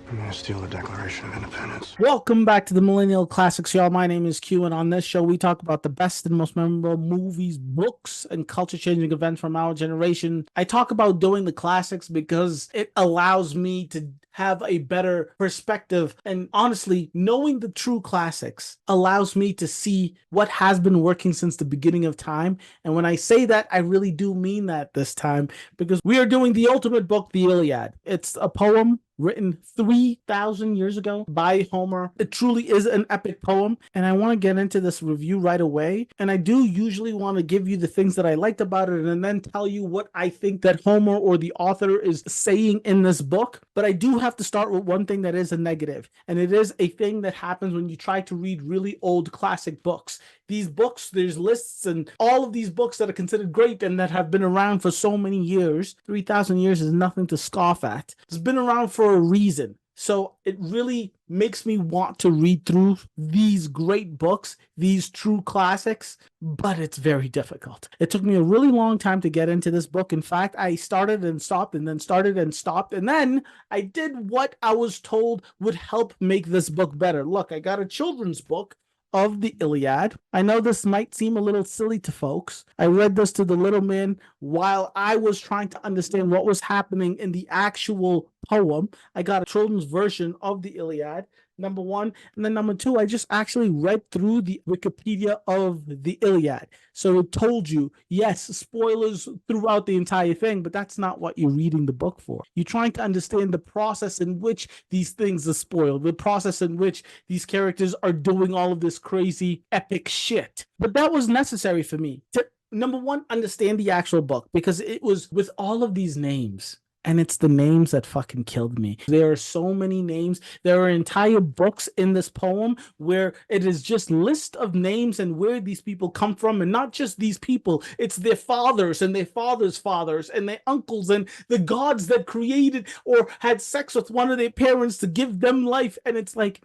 I'm gonna steal the Declaration of Independence. Welcome back to the Millennial Classics, y'all. My name is Q, and on this show, we talk about the best and most memorable movies, books, and culture changing events from our generation. I talk about doing the classics because it allows me to have a better perspective. And honestly, knowing the true classics allows me to see what has been working since the beginning of time. And when I say that, I really do mean that this time because we are doing the ultimate book, the Iliad. It's a poem written 3,000 years ago by Homer. It truly is an epic poem, and I want to get into this review right away. And I do usually want to give you the things that I liked about it and then tell you what I think that Homer or the author is saying in this book. But I do have to start with one thing that is a negative, and it is a thing that happens when you try to read really old classic books. These books, there's lists and all of these books that are considered great and that have been around for so many years. 3,000 years is nothing to scoff at. It's been around for a reason. So it really makes me want to read through these great books, these true classics, but it's very difficult. It took me a really long time to get into this book. In fact, I started and stopped and then started and stopped. And then I did what I was told would help make this book better. Look, I got a children's book of the Iliad. I know this might seem a little silly to folks. I read this to the little man while I was trying to understand what was happening in the actual poem. I got a children's version of the Iliad, number one. And then number two, I just actually read through the Wikipedia of the Iliad. So it told you, yes, spoilers throughout the entire thing, but that's not what you're reading the book for. You're trying to understand the process in which these things are spoiled, the process in which these characters are doing all of this crazy epic shit. But that was necessary for me to, number one, understand the actual book, because it was with all of these names. And it's the names that fucking killed me. There are so many names. There are entire books in this poem where it is just list of names and where these people come from. And not just these people, it's their fathers and their fathers' fathers and their uncles and the gods that created or had sex with one of their parents to give them life. And it's like,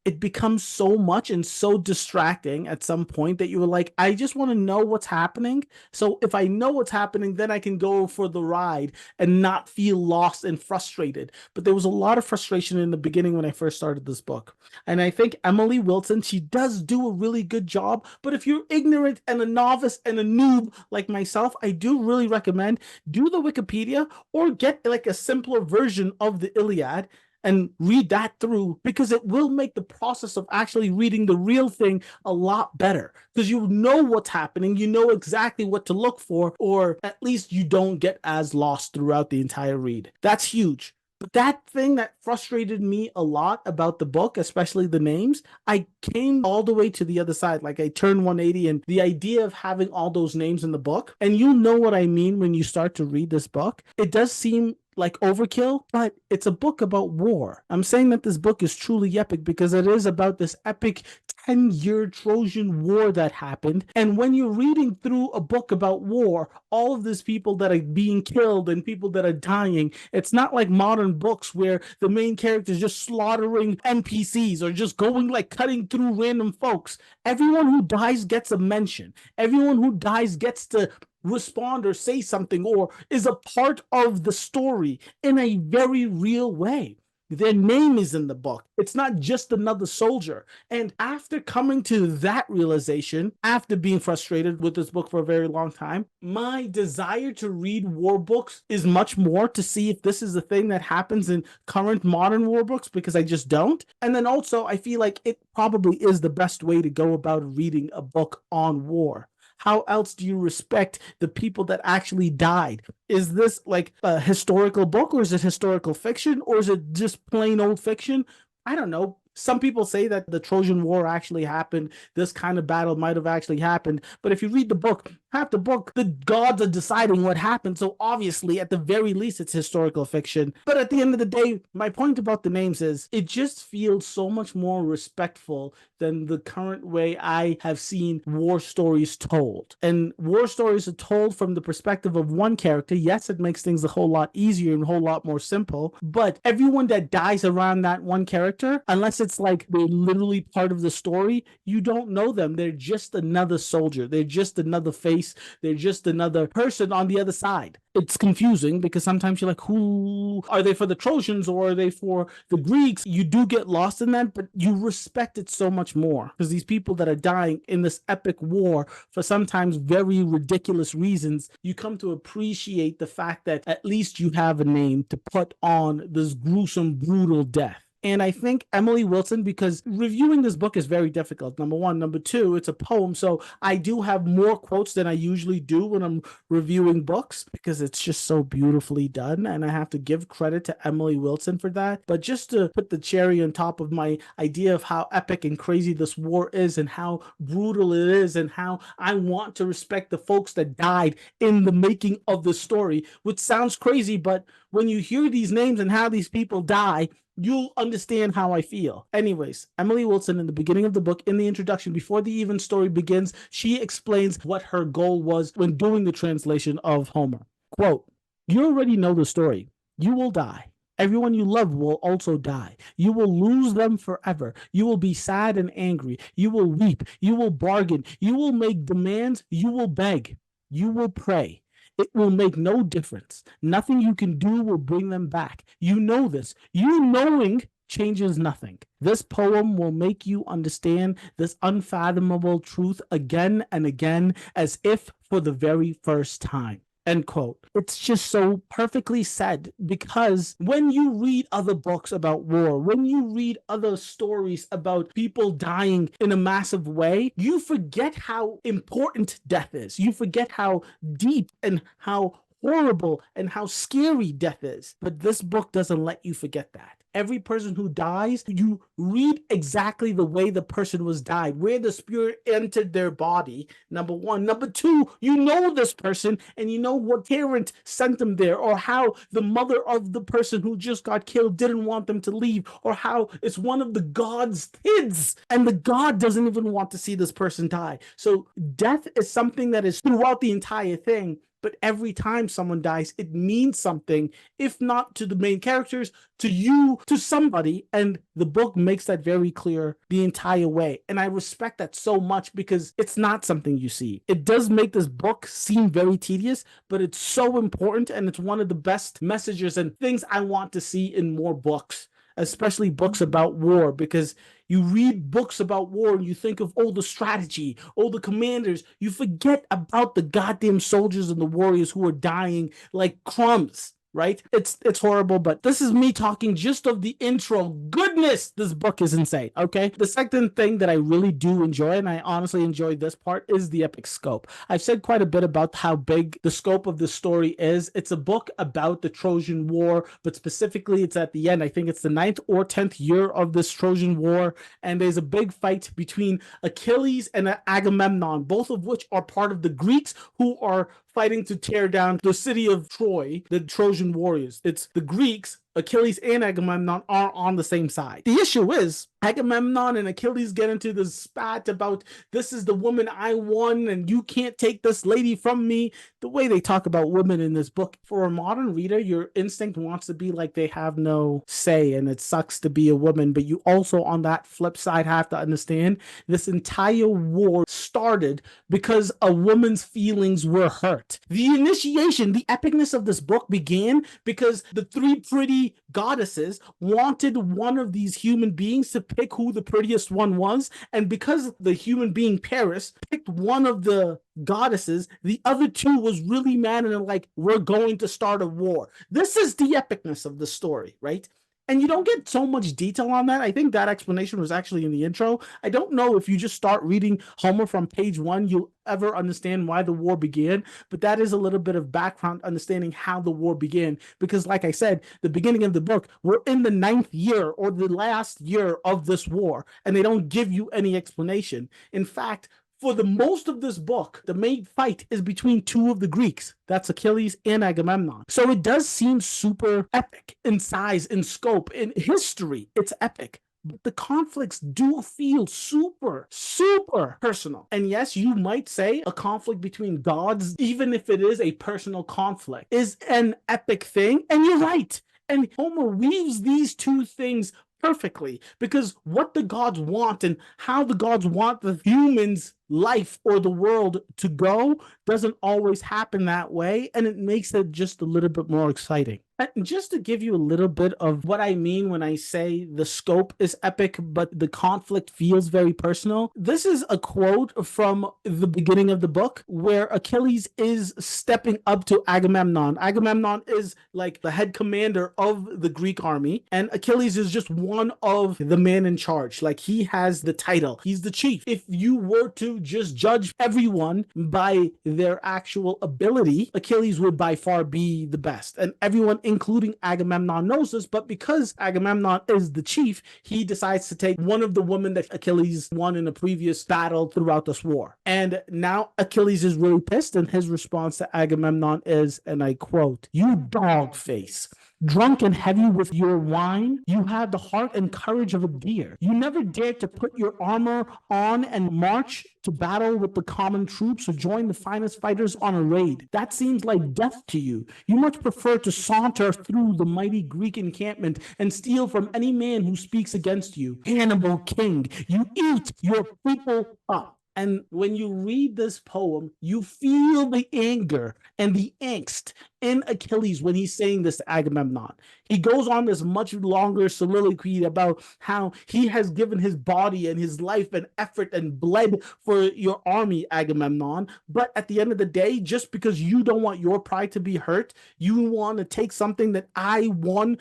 it becomes so much and so distracting at some point that you were like, I just want to know what's happening. So if I know what's happening, then I can go for the ride and not feel lost and frustrated. But there was a lot of frustration in the beginning when I first started this book. And I think Emily Wilson, she does do a really good job. But if you're ignorant and a novice and a noob like myself, I do really recommend do the Wikipedia or get like a simpler version of the Iliad and read that through, because it will make the process of actually reading the real thing a lot better, because you know what's happening, you know exactly what to look for, or at least you don't get as lost throughout the entire read. That's huge. But that thing that frustrated me a lot about the book, especially the names, I came all the way to the other side. Like I turned 180, and the idea of having all those names in the book, and you know what I mean when you start to read this book, it does seem like overkill, but it's a book about war. I'm saying that this book is truly epic because it is about this epic 10-year Trojan War that happened. And when you're reading through a book about war, all of these people that are being killed and people that are dying, it's not like modern books where the main character is just slaughtering NPCs or just going like cutting through random folks. Everyone who dies gets a mention. Everyone who dies gets to respond or say something or is a part of the story in a very real way. Their name is in the book. It's not just another soldier. And after coming to that realization, after being frustrated with this book for a very long time, my desire to read war books is much more to see if this is the thing that happens in current modern war books, because I just don't. And then also, I feel like it probably is the best way to go about reading a book on war. How else do you respect the people that actually died? Is this like a historical book, or is it historical fiction, or is it just plain old fiction? I don't know. Some people say that the Trojan War actually happened. This kind of battle might have actually happened. But if you read the book, half the book, the gods are deciding what happened. So obviously, at the very least, it's historical fiction. But at the end of the day, my point about the names is it just feels so much more respectful than the current way I have seen war stories told. And war stories are told from the perspective of one character. Yes, it makes things a whole lot easier and a whole lot more simple. But everyone that dies around that one character, unless it's like they're literally part of the story, you don't know them. They're just another soldier. They're just another face race. They're just another person on the other side. It's confusing because sometimes you're like, who are they, for the Trojans or are they for the Greeks? You do get lost in that, but you respect it so much more because these people that are dying in this epic war for sometimes very ridiculous reasons, you come to appreciate the fact that at least you have a name to put on this gruesome, brutal death. And I think Emily Wilson, because reviewing this book is very difficult, number one. Number two, it's a poem. So I do have more quotes than I usually do when I'm reviewing books because it's just so beautifully done. And I have to give credit to Emily Wilson for that. But just to put the cherry on top of my idea of how epic and crazy this war is and how brutal it is and how I want to respect the folks that died in the making of the story, which sounds crazy, but when you hear these names and how these people die, you'll understand how I feel. Anyways, Emily Wilson, in the beginning of the book, in the introduction, before the even story begins, she explains what her goal was when doing the translation of Homer. Quote, "You already know the story. You will die. Everyone you love will also die. You will lose them forever. You will be sad and angry. You will weep. You will bargain. You will make demands. You will beg. You will pray. It will make no difference. Nothing you can do will bring them back. You know this. You knowing changes nothing. This poem will make you understand this unfathomable truth again and again as if for the very first time." End quote. It's just so perfectly said because when you read other books about war, when you read other stories about people dying in a massive way, you forget how important death is. You forget how deep and how horrible and how scary death is. But this book doesn't let you forget that. Every person who dies, you read exactly the way the person was died, where the spirit entered their body, number one. Number two, you know this person and you know what parent sent them there, or how the mother of the person who just got killed didn't want them to leave, or how it's one of the god's kids and the god doesn't even want to see this person die. So death is something that is throughout the entire thing. But every time someone dies, it means something, if not to the main characters, to you, to somebody. And the book makes that very clear the entire way. And I respect that so much because it's not something you see. It does make this book seem very tedious, but it's so important. And it's one of the best messages and things I want to see in more books, especially books about war, because you read books about war and you think of, oh, the strategy, oh, the commanders. You forget about the goddamn soldiers and the warriors who are dying like crumbs, right? It's horrible, but this is me talking just of the intro. Goodness, this book is insane, okay? The second thing that I really do enjoy, and I honestly enjoy this part, is the epic scope. I've said quite a bit about how big the scope of the story is. It's a book about the Trojan War, but specifically it's at the end. I think it's the 9th or 10th year of this Trojan War, and there's a big fight between Achilles and Agamemnon, both of which are part of the Greeks who are fighting to tear down the city of Troy, the Trojan warriors. It's the Greeks, Achilles and Agamemnon are on the same side. The issue is Agamemnon and Achilles get into this spat about, this is the woman I won and you can't take this lady from me. The way they talk about women in this book, for a modern reader, your instinct wants to be like they have no say and it sucks to be a woman. But you also, on that flip side, have to understand this entire war started because a woman's feelings were hurt. The initiation, the epicness of this book began because the three pretty goddesses wanted one of these human beings to pick who the prettiest one was, and because the human being Paris picked one of the goddesses, the other two was really mad and like, we're going to start a war. This is the epicness of the story, right? And you don't get so much detail on that. I think that explanation was actually in the intro. I don't know if you just start reading Homer from page 1, you'll ever understand why the war began, but that is a little bit of background understanding how the war began. Because like I said, the beginning of the book, we're in the 9th year or the last year of this war, and they don't give you any explanation. In fact, for the most of this book, the main fight is between two of the Greeks. That's Achilles and Agamemnon. So it does seem super epic in size, in scope, in history. It's epic. But the conflicts do feel super, super personal. And yes, you might say a conflict between gods, even if it is a personal conflict, is an epic thing. And you're right. And Homer weaves these two things perfectly, because what the gods want and how the gods want the humans' life or the world to go doesn't always happen that way, and it makes it just a little bit more exciting. And just to give you a little bit of what I mean when I say the scope is epic, but the conflict feels very personal, this is a quote from the beginning of the book where Achilles is stepping up to Agamemnon. Agamemnon is like the head commander of the Greek army, and Achilles is just one of the men in charge. Like, he has the title, he's the chief. If you were to just judge everyone by their actual ability, Achilles would by far be the best. And everyone, including Agamemnon, knows this, but because Agamemnon is the chief, he decides to take one of the women that Achilles won in a previous battle throughout this war. And now Achilles is really pissed, and his response to Agamemnon is, and I quote, "You dog face. Drunk and heavy with your wine, you had the heart and courage of a deer. You never dared to put your armor on and march to battle with the common troops or join the finest fighters on a raid. That seems like death to you. You much prefer to saunter through the mighty Greek encampment and steal from any man who speaks against you. Hannibal King, you eat your people up." And when you read this poem, you feel the anger and the angst in Achilles when he's saying this to Agamemnon. He goes on this much longer soliloquy about how he has given his body and his life and effort and bled for your army, Agamemnon. But at the end of the day, just because you don't want your pride to be hurt, you want to take something that I won.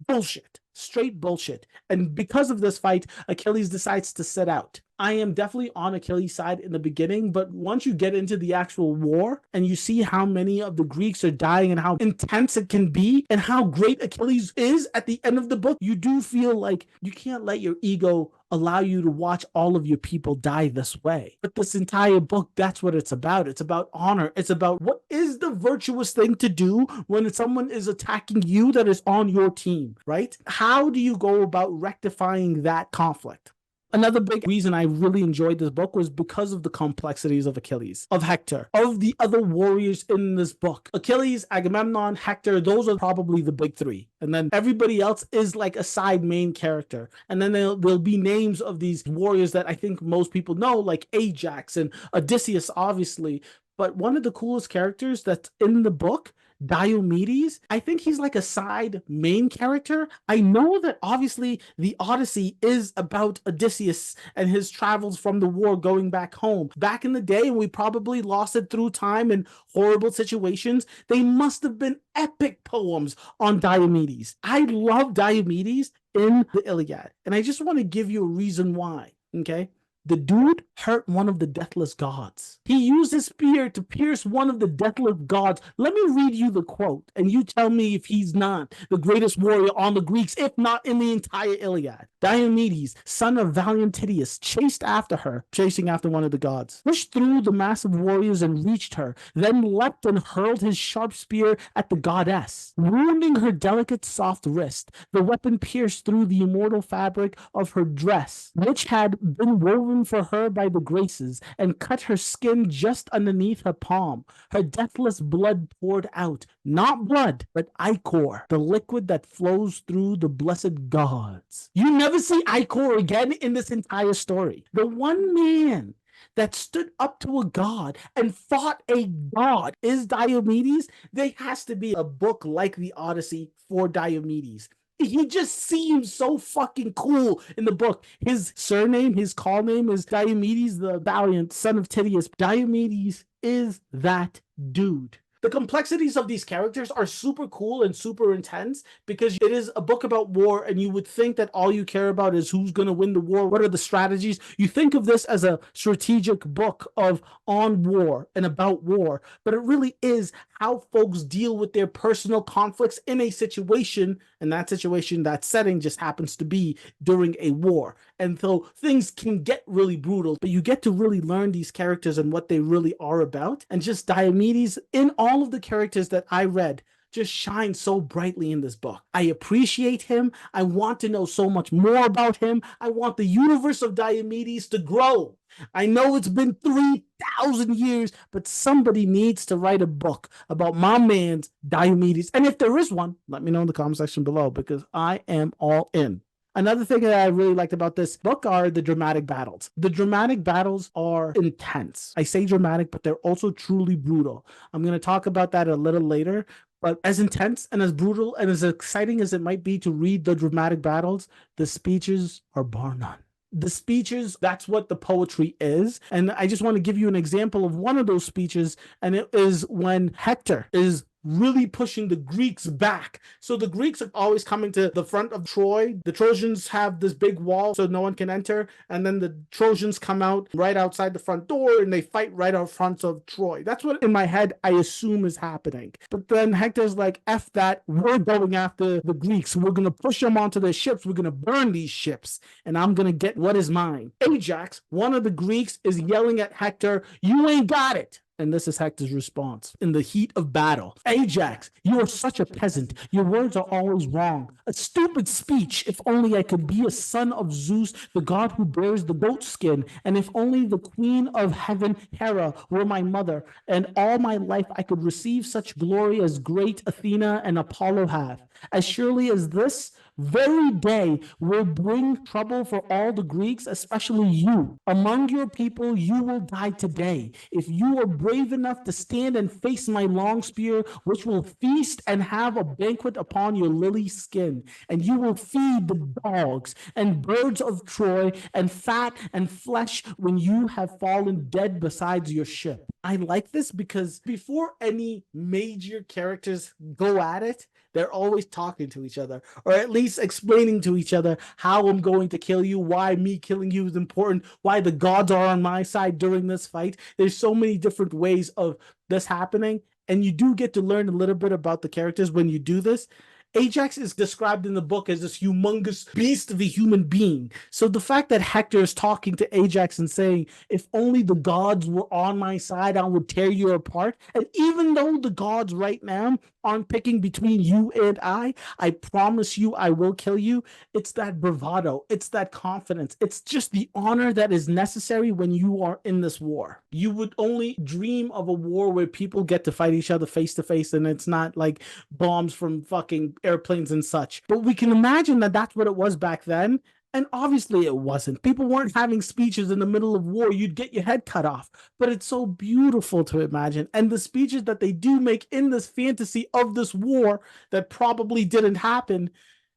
Bullshit. Straight bullshit. And because of this fight, Achilles decides to set out. I am definitely on Achilles' side in the beginning, but once you get into the actual war and you see how many of the Greeks are dying and how intense it can be and how great Achilles is at the end of the book, you do feel like you can't let your ego allow you to watch all of your people die this way. But this entire book, that's what it's about. It's about honor. It's about what is the virtuous thing to do when someone is attacking you that is on your team, right? How do you go about rectifying that conflict? Another big reason I really enjoyed this book was because of the complexities of Achilles, of Hector, of the other warriors in this book. Achilles, Agamemnon, Hector, those are probably the big three. And then everybody else is like a side main character. And then there'll be names of these warriors that I think most people know, like Ajax and Odysseus, obviously. But one of the coolest characters that's in the book, Diomedes, I think he's like a side main character. I know that obviously the Odyssey is about Odysseus and his travels from the war going back home. Back in the day, and we probably lost it through time and horrible situations, they must have been epic poems on Diomedes. I love Diomedes in the Iliad, and I just want to give you a reason why, okay? The dude hurt one of the deathless gods. He used his spear to pierce one of the deathless gods. Let me read you the quote, and you tell me if he's not the greatest warrior on the Greeks, if not in the entire Iliad. Diomedes, son of valiant Tydeus, chasing after one of the gods, pushed through the mass of warriors and reached her, then leapt and hurled his sharp spear at the goddess, wounding her delicate soft wrist. The weapon pierced through the immortal fabric of her dress, which had been woven for her by the Graces, and cut her skin just underneath her palm. Her deathless blood poured out, not blood, but ichor, the liquid that flows through the blessed gods. You never see ichor again in this entire story. The one man that stood up to a god and fought a god is Diomedes. There has to be a book like the Odyssey for Diomedes. He just seems so fucking cool in the book. His surname, his call name is Diomedes the Valiant, son of Tydeus. Diomedes is that dude. The complexities of these characters are super cool and super intense because it is a book about war, and you would think that all you care about is who's going to win the war, what are the strategies. You think of this as a strategic book on war and about war, but it really is how folks deal with their personal conflicts in a situation, and that situation, that setting just happens to be during a war. And so things can get really brutal, but you get to really learn these characters and what they really are about. And just Diomedes, in all of the characters that I read, just shines so brightly in this book. I appreciate him. I want to know so much more about him. I want the universe of Diomedes to grow. I know it's been 3,000 years, but somebody needs to write a book about my man's Diomedes. And if there is one, let me know in the comment section below, because I am all in. Another thing that I really liked about this book are the dramatic battles. The dramatic battles are intense. I say dramatic, but they're also truly brutal. I'm going to talk about that a little later. But as intense and as brutal and as exciting as it might be to read the dramatic battles, the speeches are bar none. The speeches, that's what the poetry is. And I just want to give you an example of one of those speeches. And it is when Hector is really pushing the Greeks back. So the Greeks are always coming to the front of Troy. The Trojans have this big wall so no one can enter. And then the Trojans come out right outside the front door and they fight right out front of Troy. That's what in my head I assume is happening. But then Hector's like, F that, we're going after the Greeks. We're going to push them onto their ships. We're going to burn these ships and I'm going to get what is mine. Ajax, one of the Greeks, is yelling at Hector, you ain't got it. And this is Hector's response in the heat of battle. Ajax, you are such a peasant. Your words are always wrong. A stupid speech. If only I could be a son of Zeus, the god who bears the goat skin. And if only the queen of heaven, Hera, were my mother. And all my life I could receive such glory as great Athena and Apollo have. As surely as this very day will bring trouble for all the Greeks, especially you. Among your people, you will die today. If you are brave enough to stand and face my long spear, which will feast and have a banquet upon your lily skin, and you will feed the dogs and birds of Troy and fat and flesh when you have fallen dead beside your ship. I like this because before any major characters go at it, they're always talking to each other, or at least explaining to each other how I'm going to kill you, why me killing you is important, why the gods are on my side during this fight. There's so many different ways of this happening, and you do get to learn a little bit about the characters when you do this. Ajax is described in the book as this humongous beast of a human being. So the fact that Hector is talking to Ajax and saying, if only the gods were on my side, I would tear you apart. And even though the gods right now aren't picking between you and I promise you I will kill you. It's that bravado. It's that confidence. It's just the honor that is necessary when you are in this war. You would only dream of a war where people get to fight each other face to face and it's not like bombs from fucking airplanes and such. But we can imagine that that's what it was back then. And obviously it wasn't. People weren't having speeches in the middle of war. You'd get your head cut off. But it's so beautiful to imagine. And the speeches that they do make in this fantasy of this war that probably didn't happen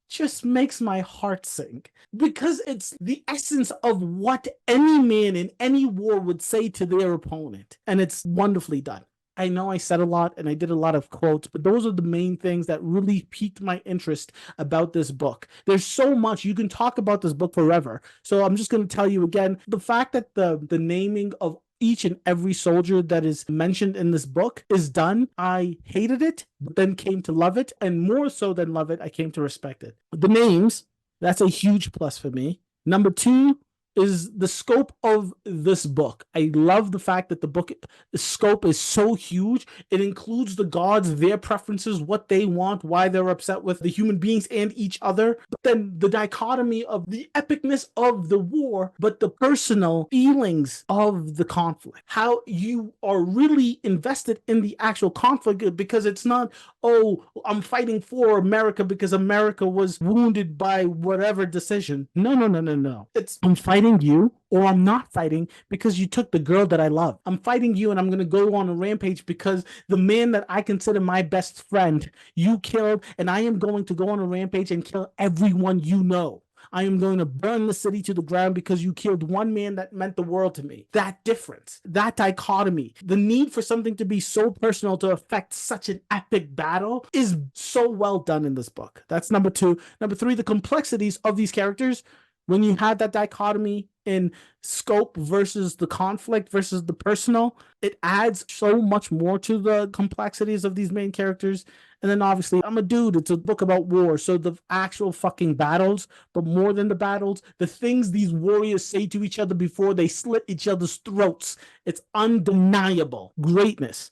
just makes my heart sink. Because it's the essence of what any man in any war would say to their opponent. And it's wonderfully done. I know I said a lot and I did a lot of quotes, but those are the main things that really piqued my interest about this book. There's so much. You can talk about this book forever. So I'm just going to tell you again, the fact that the naming of each and every soldier that is mentioned in this book is done. I hated it, but then came to love it. And more so than love it, I came to respect it. The names, that's a huge plus for me. Number two, is the scope of this book. I love the fact that the scope is so huge. It includes the gods, their preferences, what they want, why they're upset with the human beings and each other. But then the dichotomy of the epicness of the war, but the personal feelings of the conflict. How you are really invested in the actual conflict because it's not, oh, I'm fighting for America because America was wounded by whatever decision. No. It's, I'm fighting you or I'm not fighting because you took the girl that I love. I'm fighting you and I'm going to go on a rampage because the man that I consider my best friend, you killed, and I am going to go on a rampage and kill everyone you know. I am going to burn the city to the ground because you killed one man that meant the world to me. That difference, that dichotomy, the need for something to be so personal to affect such an epic battle is so well done in this book. That's number two. Number three, the complexities of these characters. When you have that dichotomy in scope versus the conflict versus the personal, it adds so much more to the complexities of these main characters. And then obviously, I'm a dude. It's a book about war. So the actual fucking battles, but more than the battles, the things these warriors say to each other before they slit each other's throats. It's undeniable. Greatness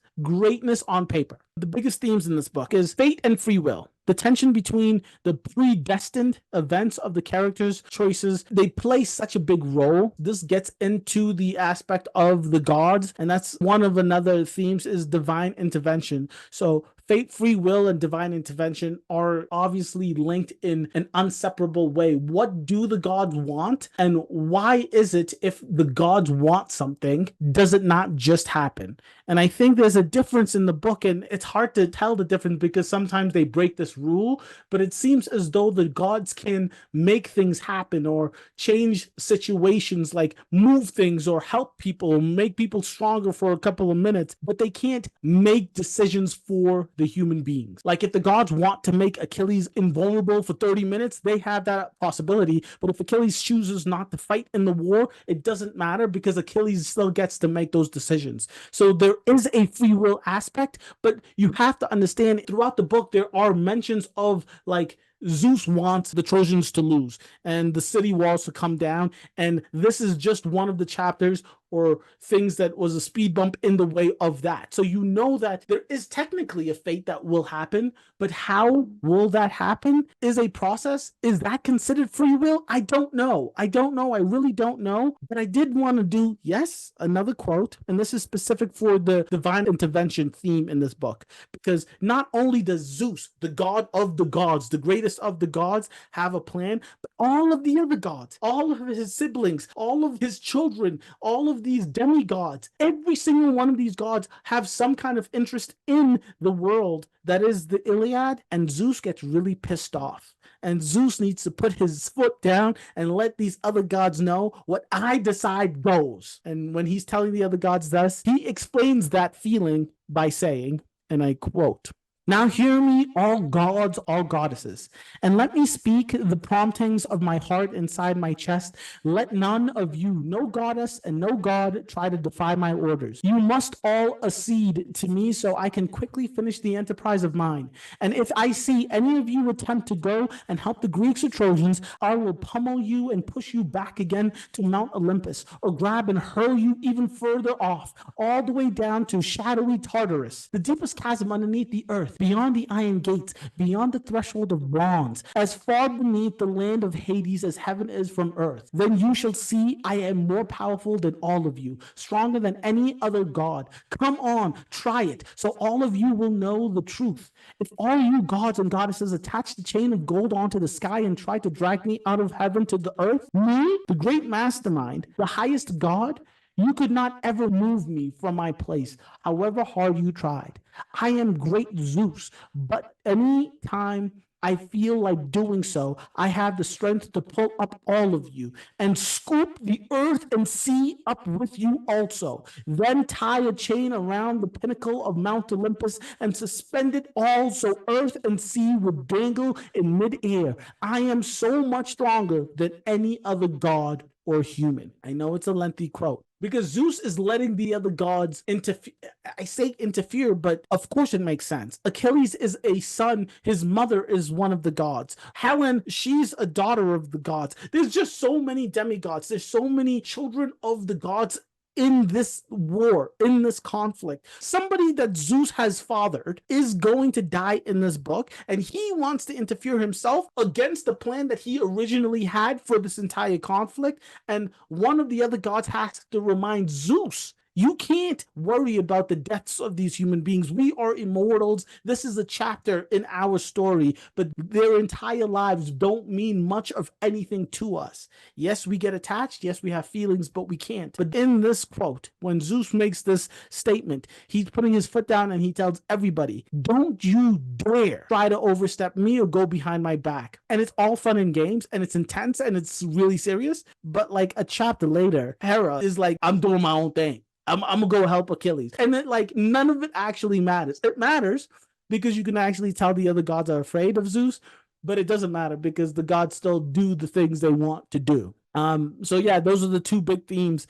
on paper. The biggest themes in this book is fate and free will. The tension between the predestined events of the characters' choices, they play such a big role. This gets into the aspect of the gods, and that's one of another themes is divine intervention. So Fate, free will, and divine intervention are obviously linked in an inseparable way. What do the gods want? And why is it if the gods want something, does it not just happen? And I think there's a difference in the book, and it's hard to tell the difference because sometimes they break this rule, but it seems as though the gods can make things happen or change situations, like move things or help people, make people stronger for a couple of minutes, but they can't make decisions for the human beings. Like if the gods want to make Achilles invulnerable for 30 minutes, they have that possibility. But if Achilles chooses not to fight in the war, it doesn't matter because Achilles still gets to make those decisions. So there is a free will aspect, but you have to understand throughout the book, there are mentions of like Zeus wants the Trojans to lose and the city walls to come down. And this is just one of the chapters or things that was a speed bump in the way of that. So you know that there is technically a fate that will happen, but how will that happen is a process. Is that considered free will? I don't know. I really don't know. But I did want to do, yes, another quote, and this is specific for the divine intervention theme in this book, because not only does Zeus, the god of the gods, the greatest of the gods, have a plan, but all of the other gods, all of his siblings, all of his children, all of these demigods, every single one of these gods have some kind of interest in the world that is the Iliad, and Zeus gets really pissed off. And Zeus needs to put his foot down and let these other gods know what I decide goes. And when he's telling the other gods this, he explains that feeling by saying, and I quote, "Now hear me, all gods, all goddesses, and let me speak the promptings of my heart inside my chest. Let none of you, no goddess and no god, try to defy my orders. You must all accede to me so I can quickly finish the enterprise of mine. And if I see any of you attempt to go and help the Greeks or Trojans, I will pummel you and push you back again to Mount Olympus, or grab and hurl you even further off, all the way down to shadowy Tartarus, the deepest chasm underneath the earth, beyond the iron gates, beyond the threshold of bronze, as far beneath the land of Hades as heaven is from earth. Then you shall see I am more powerful than all of you, stronger than any other god. Come on, try it, so all of you will know the truth. If all you gods and goddesses attach the chain of gold onto the sky and try to drag me out of heaven to the earth, me, the great mastermind, the highest god, you could not ever move me from my place, however hard you tried. I am great Zeus, but any time I feel like doing so, I have the strength to pull up all of you and scoop the earth and sea up with you also. Then tie a chain around the pinnacle of Mount Olympus and suspend it all so earth and sea would dangle in midair. I am so much stronger than any other god or human." I know it's a lengthy quote, because Zeus is letting the other gods interfere. I say interfere, but of course it makes sense. Achilles is a son. His mother is one of the gods. Helen, she's a daughter of the gods. There's just so many demigods. There's so many children of the gods in this war, in this conflict. Somebody that Zeus has fathered is going to die in this book, and he wants to interfere himself against the plan that he originally had for this entire conflict. And one of the other gods has to remind Zeus, you can't worry about the deaths of these human beings. We are immortals. This is a chapter in our story, but their entire lives don't mean much of anything to us. Yes, we get attached. Yes, we have feelings, but we can't. But in this quote, when Zeus makes this statement, he's putting his foot down and he tells everybody, don't you dare try to overstep me or go behind my back. And it's all fun and games, and it's intense, and it's really serious. But like a chapter later, Hera is like, I'm doing my own thing. I'm gonna go help Achilles. And then like none of it actually matters. It matters because you can actually tell the other gods are afraid of Zeus, but it doesn't matter because the gods still do the things they want to do. So yeah, those are the two big themes.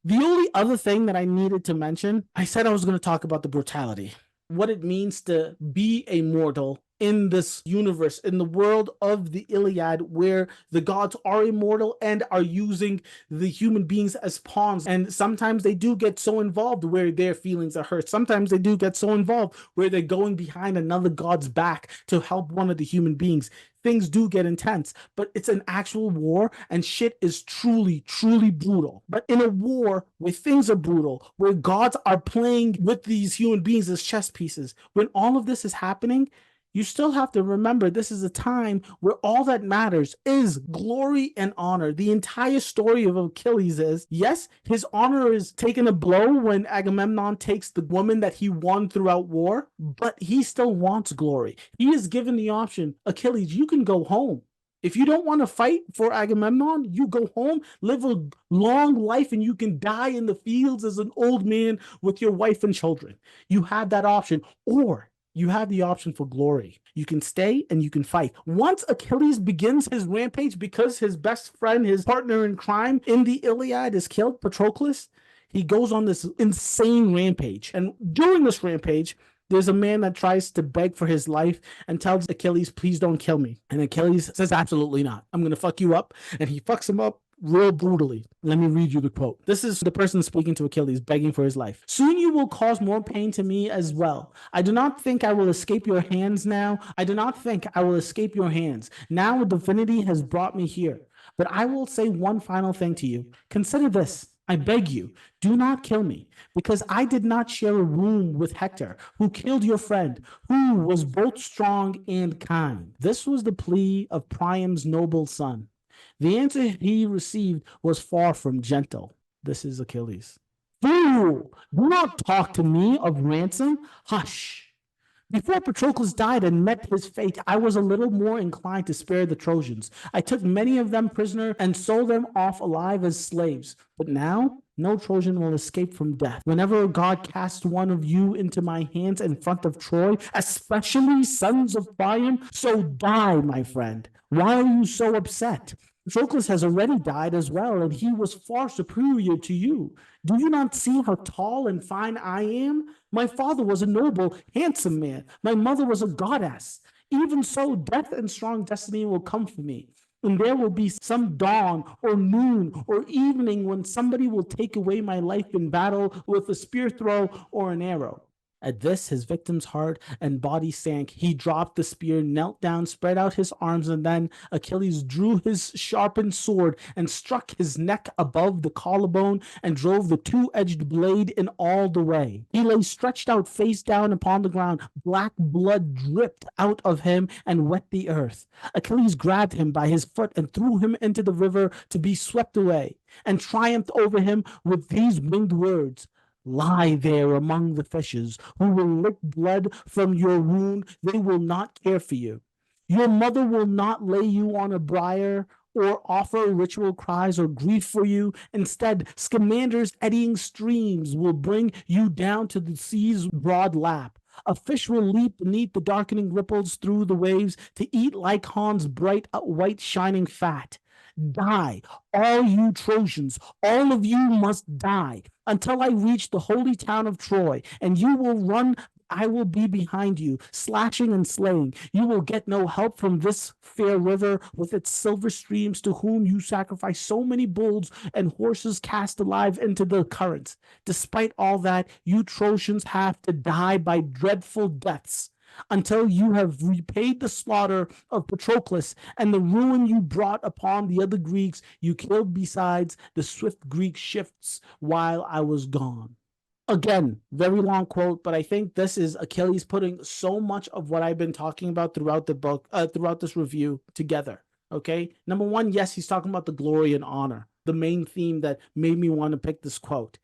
The only other thing that I needed to mention, I said I was going to talk about the brutality, what it means to be a mortal in this universe, in the world of the Iliad, where the gods are immortal and are using the human beings as pawns. And sometimes they do get so involved where their feelings are hurt. Sometimes they do get so involved where they're going behind another god's back to help one of the human beings. Things do get intense, but it's an actual war and shit is truly, truly brutal. But in a war where things are brutal, where gods are playing with these human beings as chess pieces, when all of this is happening, you still have to remember this is a time where all that matters is glory and honor. The entire story of Achilles is, yes, his honor is taken a blow when Agamemnon takes the woman that he won throughout war, but he still wants glory. He is given the option, Achilles, you can go home. If you don't want to fight for Agamemnon, you go home, live a long life, and you can die in the fields as an old man with your wife and children. You have that option. Or you have the option for glory. You can stay and you can fight. Once Achilles begins his rampage because his best friend, his partner in crime in the Iliad is killed, Patroclus, he goes on this insane rampage. And during this rampage, there's a man that tries to beg for his life and tells Achilles, please don't kill me. And Achilles says, absolutely not. I'm going to fuck you up. And he fucks him up real brutally. Let me read you the quote. This is the person speaking to Achilles, begging for his life. Soon you will cause more pain to me as well. I do not think I will escape your hands now. I do not think I will escape your hands. Now divinity has brought me here. But I will say one final thing to you. Consider this. I beg you, do not kill me, because I did not share a room with Hector, who killed your friend, who was both strong and kind. This was the plea of Priam's noble son. The answer he received was far from gentle. This is Achilles. Fool! Do not talk to me of ransom. Hush! Before Patroclus died and met his fate, I was a little more inclined to spare the Trojans. I took many of them prisoner and sold them off alive as slaves. But now, no Trojan will escape from death. Whenever a god casts one of you into my hands in front of Troy, especially sons of Priam, so die, my friend. Why are you so upset? Patroclus has already died as well, and he was far superior to you. Do you not see how tall and fine I am? My father was a noble, handsome man. My mother was a goddess. Even so, death and strong destiny will come for me. And there will be some dawn or noon or evening when somebody will take away my life in battle with a spear throw or an arrow. At this, his victim's heart and body sank. He dropped the spear, knelt down, spread out his arms, and then Achilles drew his sharpened sword and struck his neck above the collarbone and drove the two-edged blade in all the way. He lay stretched out face down upon the ground. Black blood dripped out of him and wet the earth. Achilles grabbed him by his foot and threw him into the river to be swept away, and triumphed over him with these winged words. Lie there among the fishes, who will lick blood from your wound. They will not care for you. Your mother will not lay you on a bier or offer ritual cries or grief for you. Instead, Scamander's eddying streams will bring you down to the sea's broad lap. A fish will leap beneath the darkening ripples through the waves to eat Lycaon's bright white shining fat. Die, all you Trojans, all of you must die until I reach the holy town of Troy, and you will run. I will be behind you, slashing and slaying. You will get no help from this fair river with its silver streams, to whom you sacrifice so many bulls and horses cast alive into the currents. Despite all that, you Trojans have to die by dreadful deaths until you have repaid the slaughter of Patroclus and the ruin you brought upon the other Greeks you killed besides the swift Greek ships while I was gone. Again, very long quote, but I think this is Achilles putting so much of what I've been talking about throughout the book, throughout this review together. Okay. Number one, yes, he's talking about the glory and honor, the main theme that made me want to pick this quote.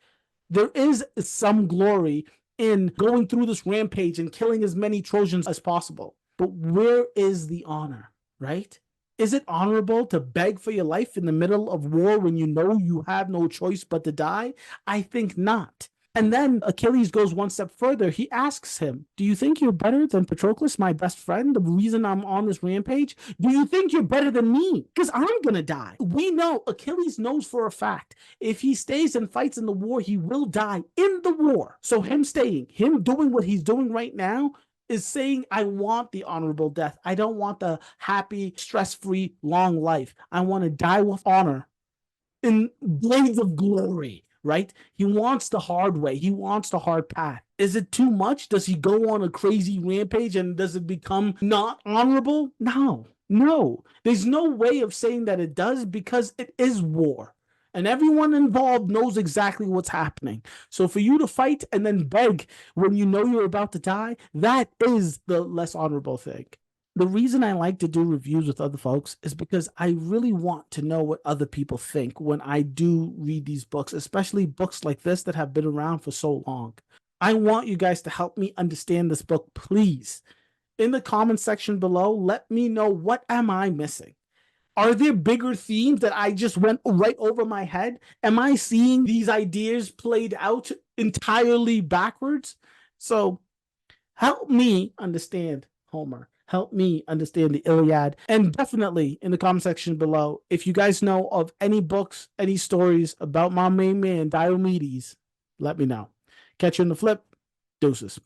There is some glory in going through this rampage and killing as many Trojans as possible. But where is the honor, right? Is it honorable to beg for your life in the middle of war when you know you have no choice but to die? I think not. And then Achilles goes one step further. He asks him, do you think you're better than Patroclus, my best friend, the reason I'm on this rampage? Do you think you're better than me? Because I'm going to die. We know, Achilles knows for a fact, if he stays and fights in the war, he will die in the war. So him staying, him doing what he's doing right now, is saying, I want the honorable death. I don't want the happy, stress-free, long life. I want to die with honor in blades of glory, right? He wants the hard way. He wants the hard path. Is it too much? Does he go on a crazy rampage and does it become not honorable? No, no. There's no way of saying that it does, because it is war. And everyone involved knows exactly what's happening. So for you to fight and then beg when you know you're about to die, that is the less honorable thing. The reason I like to do reviews with other folks is because I really want to know what other people think when I do read these books, especially books like this that have been around for so long. I want you guys to help me understand this book, please. In the comment section below, let me know, what am I missing? Are there bigger themes that I just went right over my head? Am I seeing these ideas played out entirely backwards? So help me understand Homer. Help me understand the Iliad. And definitely in the comment section below, if you guys know of any books, any stories about my main man, Diomedes, let me know. Catch you in the flip. Deuces.